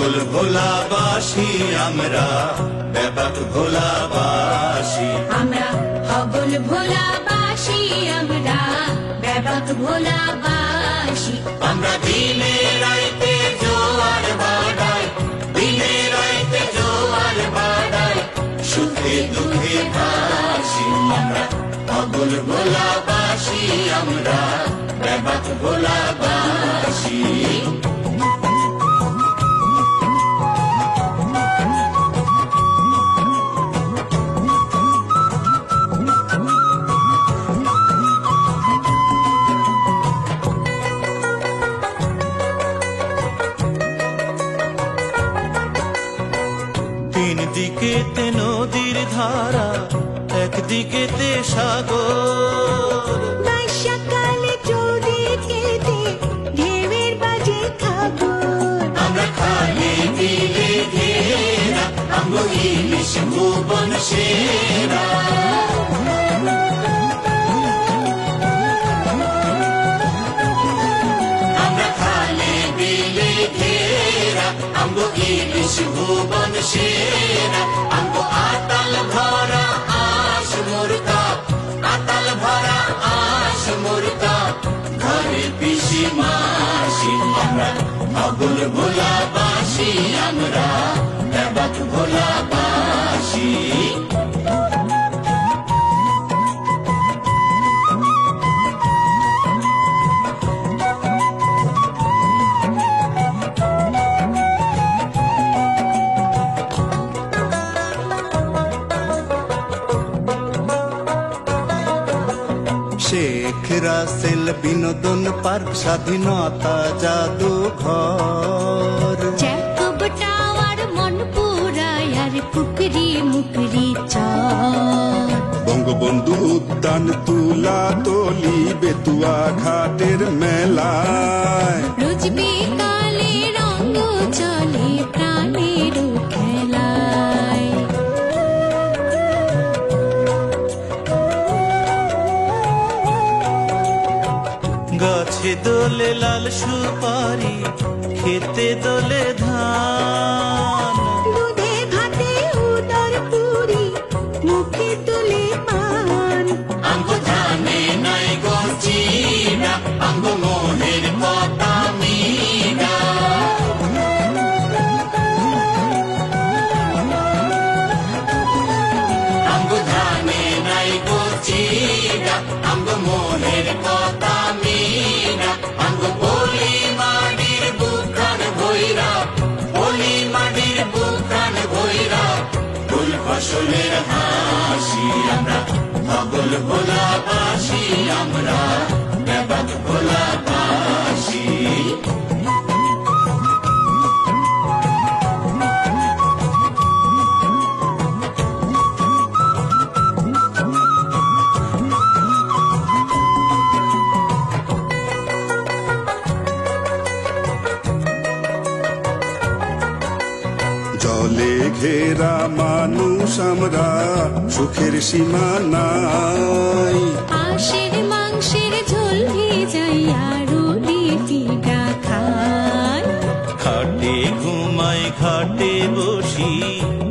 পাগল ভোলাবাসী আমরা, ব্যাপক ভোলাবাসী আমরা, পাগল ভোলাবাসী আমরা, ব্যাপক ভোলাবাসী। আমরা দিনে রাইতে জোয়ার বাড়াই, দিনে রাইতে জোয়ার বাড়াই, সুখে দুঃখে ভাসি। আমরা পাগল ভোলাবাসী আমরা, ব্যাপক ভোলাবাসী। তিন দিকেতে নদীর ধারা, একদিকেতে সাগর। বর্ষাকালে চৌদিকেতে ঢেউয়ের বাজে খবর। আমরা খালে বিলে ঘেরা, আমরা ইলিশ ভুবন সেরা। আমরা খালে বিলে ঘেরা, আমরা ইলিশ ভুবন সেরা। আমরা আতাল ভরা আশ মুরকা, আতাল ভরা আশ মুরকা, ঘরে পিসি মাসি। আমরা পাগল ভোলাবাসী আমরা, ব্যাপক ভোলাবাসী। শেখ রাসেল বিনোদন পার্ক, স্বাধীনতা জাদুঘর। জ্যাকব টাওয়ার, মনপুরায় আর পুকুরি মুকুরি চর। বঙ্গবন্ধু উদ্যান, তুলা তলি, বেতুয়া ঘাটের মেলায়। রোজ বিকালে রঙ চলে প্রাণের খেলায়। গাছে দোলে লাল সুপারি, খেতে দোলে ধান। দুধে ভাতে উদর পুরি, মুখে তুলে পান। আমগো ধানে নাই গচিনা, আমগো মনের কথা মিনা। আমগো ধানে নাই গচিনা, আমগো মনের কথা মিনা। আমগো বলি মাটির বুকখান ভৈরা, বলি মাটির বুকখান ভৈরা, ফুল ফসলের হাসি। আমরা পাগল ভোলাবাসী আমরা, ব্যাপক ভোলাবাসী। জলে ঘেরা মানুষ আমরা, সুখের সীমা নাই। আশের মাংসের ঝোল ভিজাইয়া রুটি পিঠা খায়। খাটে ঘুমাই ঘাটে বসি,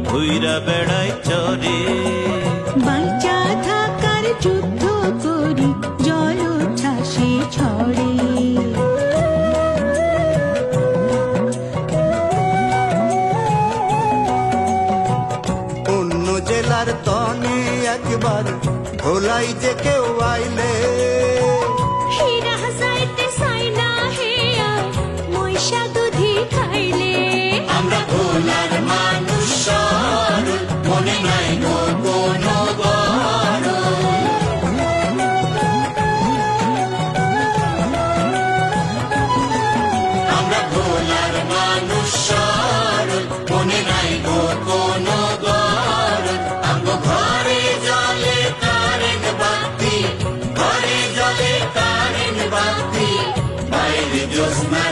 ভৈরা বেড়াই চরে। বাঁচা থাকার যুদ্ধ করি, জল ছাসে ছড়ে। অন্য জেলার তনে একবার ভোলাই যে কেউ আইলে। হীরা যাইতে চাই না হেয়া, মহিষা দুধি খাইলে। আমরা ভোলার মানুষ সরল, মনে নাই গো কোনো গরল। আমরা ভোলার মানুষ সরল, মনে নাই গো কোনো গরল। আমগো ঘরে জলে কারেন্ট বাতি, ঘরে জলে কারেন্ট বাতি, বাইরে জ্যোৎস্না